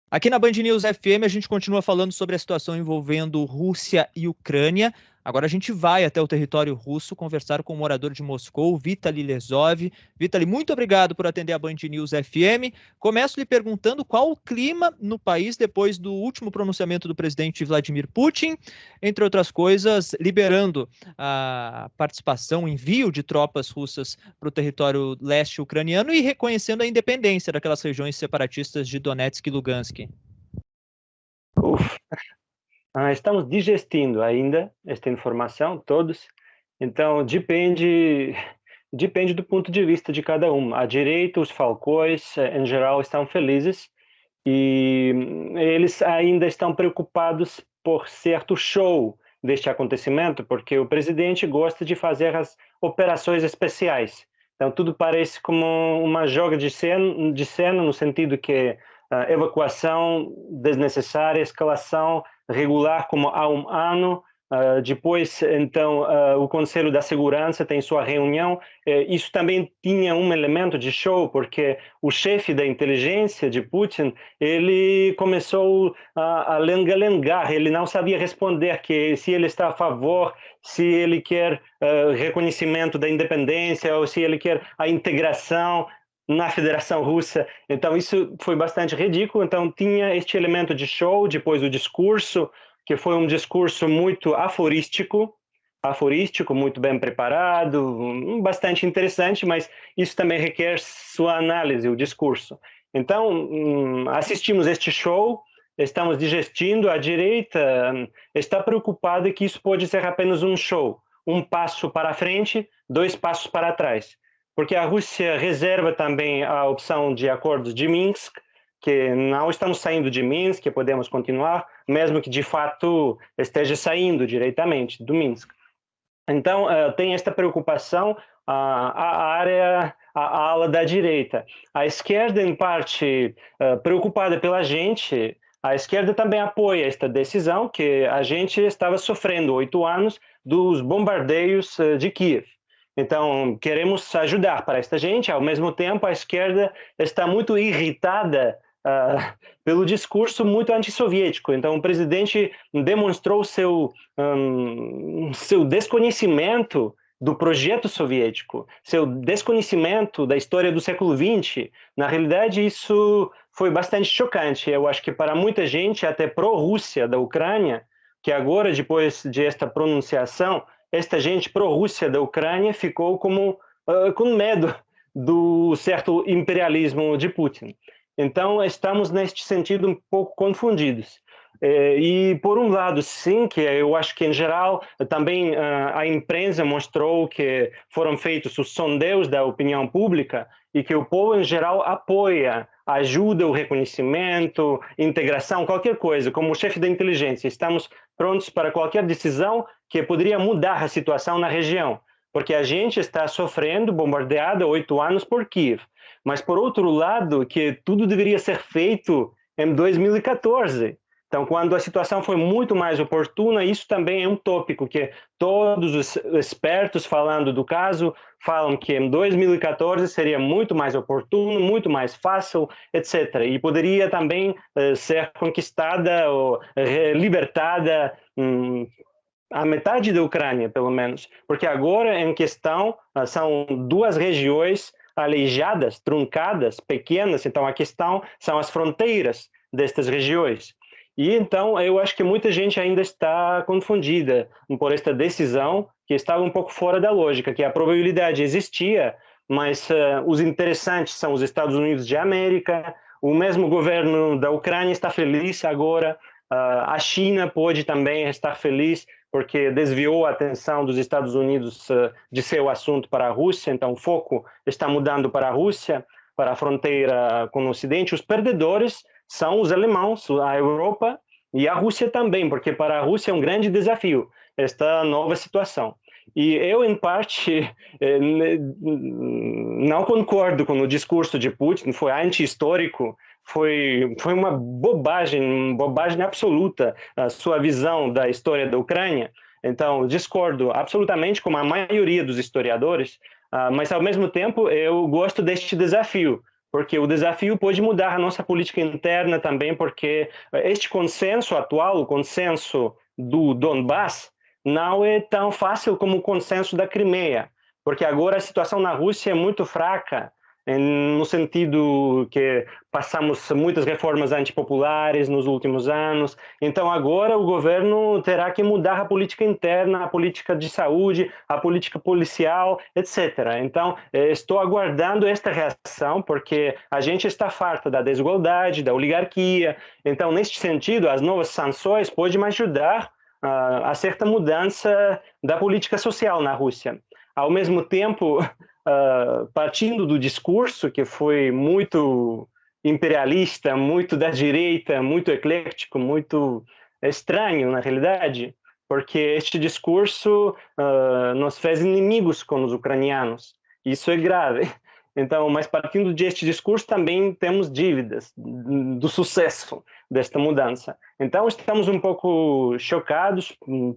Aqui na Band News FM a gente continua falando sobre a situação envolvendo Rússia e Ucrânia. Agora a gente vai até o território russo conversar com o morador de Moscou, Vitaly Lesov. Vitaly, muito obrigado por atender a Band News FM. Começo lhe perguntando qual o clima no país depois do último pronunciamento do presidente Vladimir Putin, entre outras coisas, liberando a participação, o envio de tropas russas para o território leste ucraniano e reconhecendo a independência daquelas regiões separatistas de Donetsk e Lugansk. Uf, estamos digestindo ainda esta informação, todos. Então, depende do ponto de vista de cada um. A direita, os falcões, em geral, estão felizes e eles ainda estão preocupados por certo show deste acontecimento, porque o presidente gosta de fazer as operações especiais. Então, tudo parece como uma joga de cena no sentido que evacuação desnecessária, escalação regular como há um ano. Depois, então, o Conselho da Segurança tem sua reunião. Isso também tinha um elemento de show, porque o chefe da inteligência de Putin, ele começou a lenga-lengar, ele não sabia responder que se ele está a favor, se ele quer reconhecimento da independência ou se ele quer a integração na Federação Russa. Então isso foi bastante ridículo. Então tinha este elemento de show, depois o discurso, que foi um discurso muito aforístico, muito bem preparado, bastante interessante, mas isso também requer sua análise, o discurso. Então, assistimos este show, estamos digestindo, a direita está preocupada que isso pode ser apenas um show, um passo para frente, dois passos para trás, porque a Rússia reserva também a opção de acordos de Minsk, que não estamos saindo de Minsk, que podemos continuar, mesmo que de fato esteja saindo diretamente do Minsk. Então, tem esta preocupação a ala da direita. A esquerda, em parte, preocupada pela gente, a esquerda também apoia esta decisão, que a gente estava sofrendo 8 anos dos bombardeios de Kiev. Então, queremos ajudar para esta gente, ao mesmo tempo, a esquerda está muito irritada pelo discurso muito antissoviético. Então, o presidente demonstrou seu desconhecimento do projeto soviético, seu desconhecimento da história do século XX. Na realidade, isso foi bastante chocante. Eu acho que para muita gente, até pró-Rússia da Ucrânia, que agora, depois de esta pronunciação, esta gente pró-Rússia da Ucrânia ficou com medo do certo imperialismo de Putin. Então, estamos neste sentido um pouco confundidos. E, por um lado, sim, que eu acho que, em geral, também a imprensa mostrou que foram feitos os sondeios da opinião pública e que o povo, em geral, apoia, ajuda o reconhecimento, integração, qualquer coisa. Como chefe da inteligência, estamos prontos para qualquer decisão que poderia mudar a situação na região, porque a gente está sofrendo, bombardeado há 8 anos por Kiev. Mas, por outro lado, que tudo deveria ser feito em 2014. Então, quando a situação foi muito mais oportuna, isso também é um tópico que todos os expertos falando do caso falam que em 2014 seria muito mais oportuno, muito mais fácil, etc. E poderia também ser conquistada ou libertada a metade da Ucrânia, pelo menos, porque agora em questão são duas regiões aleijadas, truncadas, pequenas. Então a questão são as fronteiras destas regiões. E então eu acho que muita gente ainda está confundida por esta decisão que estava um pouco fora da lógica, que a probabilidade existia, mas os interessantes são os Estados Unidos de América, o mesmo governo da Ucrânia está feliz agora, a China pode também estar feliz porque desviou a atenção dos Estados Unidos de seu assunto para a Rússia. Então o foco está mudando para a Rússia, para a fronteira com o Ocidente. Os perdedores são os alemães, a Europa e a Rússia também, porque para a Rússia é um grande desafio esta nova situação. E eu, em parte, não concordo com o discurso de Putin, foi anti-histórico, foi uma bobagem absoluta a sua visão da história da Ucrânia. Então, discordo absolutamente com a maioria dos historiadores, mas, ao mesmo tempo, eu gosto deste desafio, porque o desafio pode mudar a nossa política interna também, porque este consenso atual, o consenso do Donbass, não é tão fácil como o consenso da Crimeia, porque agora a situação na Rússia é muito fraca, no sentido que passamos muitas reformas antipopulares nos últimos anos, então agora o governo terá que mudar a política interna, a política de saúde, a política policial, etc. Então estou aguardando esta reação, porque a gente está farto da desigualdade, da oligarquia, então neste sentido as novas sanções podem ajudar a certa mudança da política social na Rússia. Ao mesmo tempo, partindo do discurso que foi muito imperialista, muito da direita, muito eclético, muito estranho na realidade, porque este discurso nos fez inimigos com os ucranianos. Isso é grave. Então, mas partindo deste discurso também temos dívidas do sucesso desta mudança. Então estamos um pouco chocados,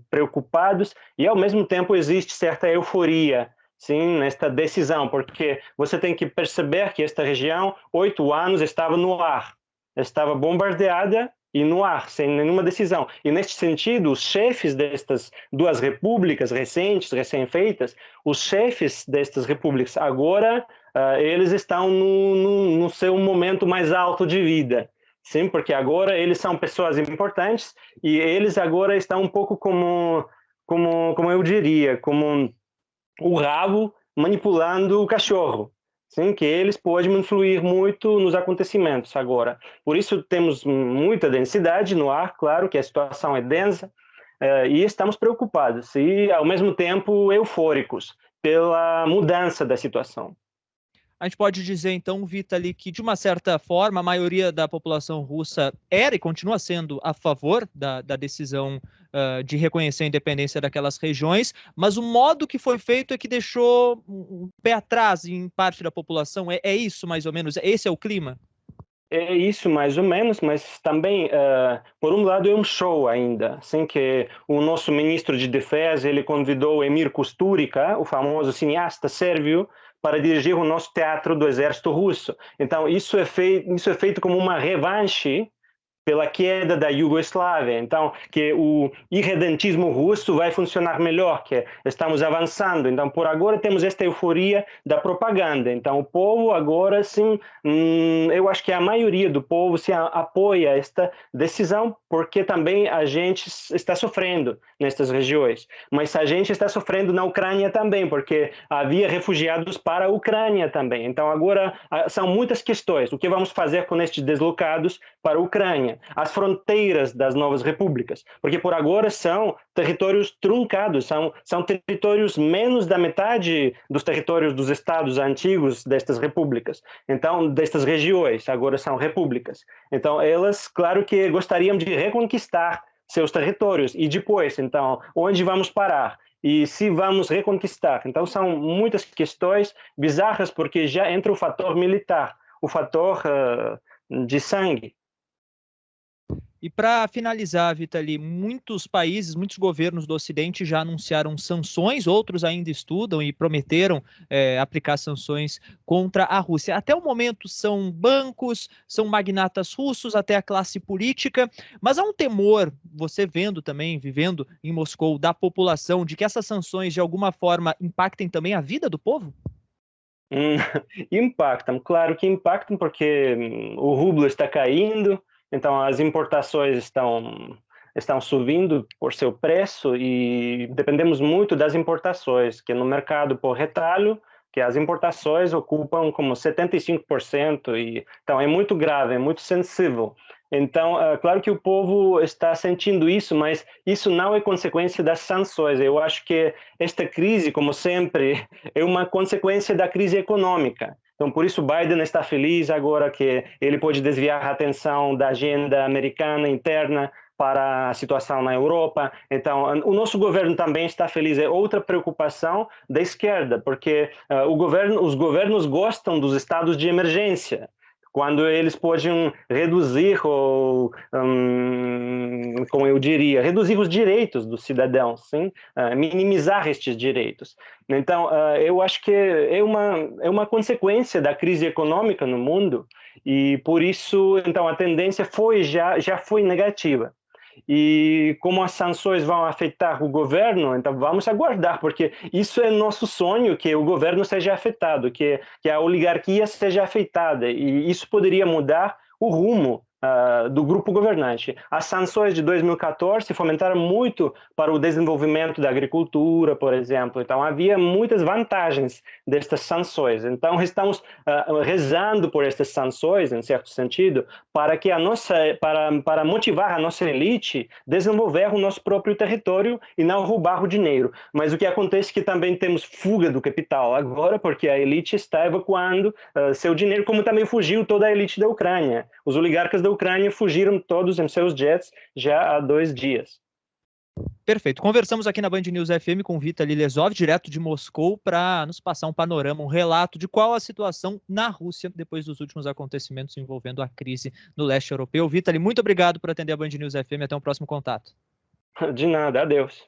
preocupados e ao mesmo tempo existe certa euforia, sim, nesta decisão, porque você tem que perceber que esta região 8 anos estava no ar, estava bombardeada e no ar, sem nenhuma decisão. E neste sentido, os chefes destas duas repúblicas recentes, recém-feitas, os chefes destas repúblicas agora eles estão no seu momento mais alto de vida. Sim, porque agora eles são pessoas importantes e eles agora estão um pouco como eu diria, como o rabo manipulando o cachorro. Sim, que eles podem influir muito nos acontecimentos agora. Por isso temos muita densidade no ar, claro que a situação é densa, e estamos preocupados e, ao mesmo tempo, eufóricos pela mudança da situação. A gente pode dizer, então, Vitaly, que de uma certa forma a maioria da população russa era e continua sendo a favor da decisão de reconhecer a independência daquelas regiões, mas o modo que foi feito é que deixou um pé atrás em parte da população. É isso, mais ou menos? Esse é o clima? É isso, mais ou menos, mas também, por um lado, é um show ainda, assim que o nosso ministro de Defesa, ele convidou Emir Kusturica, o famoso cineasta sérvio, para dirigir o nosso teatro do exército russo. Então, isso é feito como uma revanche pela queda da Iugoslávia. Então, que o irredentismo russo vai funcionar melhor, que estamos avançando. Então, por agora temos esta euforia da propaganda. Então, o povo agora, sim, eu acho que a maioria do povo se apoia esta decisão, porque também a gente está sofrendo nestas regiões. Mas a gente está sofrendo na Ucrânia também, porque havia refugiados para a Ucrânia também. Então, agora são muitas questões. O que vamos fazer com estes deslocados para a Ucrânia? As fronteiras das novas repúblicas, porque por agora são territórios truncados, são territórios menos da metade dos territórios dos estados antigos destas repúblicas, então destas regiões, agora são repúblicas. Então elas, claro que gostariam de reconquistar seus territórios e depois, então, onde vamos parar? E se vamos reconquistar? Então são muitas questões bizarras porque já entra o fator militar, o fator de sangue. E para finalizar, Vitaly, muitos países, muitos governos do Ocidente já anunciaram sanções, outros ainda estudam e prometeram aplicar sanções contra a Rússia. Até o momento são bancos, são magnatas russos, até a classe política, mas há um temor, você vendo também, vivendo em Moscou, da população, de que essas sanções de alguma forma impactem também a vida do povo? Impactam, claro que impactam, porque o rublo está caindo, então as importações estão subindo por seu preço e dependemos muito das importações, que no mercado por retalho, que as importações ocupam como 75%, e então é muito grave, é muito sensível. Então, claro que o povo está sentindo isso, mas isso não é consequência das sanções. Eu acho que esta crise, como sempre, é uma consequência da crise econômica. Então, por isso, Biden está feliz agora que ele pode desviar a atenção da agenda americana interna para a situação na Europa. Então, o nosso governo também está feliz. É outra preocupação da esquerda, porque os governos gostam dos estados de emergência. quando eles podem reduzir ou, como eu diria, reduzir os direitos dos cidadãos, sim? Minimizar estes direitos. Então, eu acho que é uma consequência da crise econômica no mundo e, por isso, então, a tendência já foi negativa. E como as sanções vão afetar o governo, então vamos aguardar, porque isso é nosso sonho, que o governo seja afetado, que a oligarquia seja afetada, e isso poderia mudar o rumo do grupo governante. As sanções de 2014 fomentaram muito para o desenvolvimento da agricultura, por exemplo. Então, havia muitas vantagens destas sanções. Então, estamos rezando por estas sanções, em certo sentido, para que para motivar a nossa elite desenvolver o nosso próprio território e não roubar o dinheiro. Mas o que acontece é que também temos fuga do capital agora, porque a elite está evacuando seu dinheiro, como também fugiu toda a elite da Ucrânia. Os oligarcas da Ucrânia fugiram todos em seus jets já há 2 dias. Perfeito. Conversamos aqui na Band News FM com Vitaly Lezov, direto de Moscou, para nos passar um panorama, um relato de qual a situação na Rússia depois dos últimos acontecimentos envolvendo a crise no leste europeu. Vitaly, muito obrigado por atender a Band News FM. Até um próximo contato. De nada, adeus.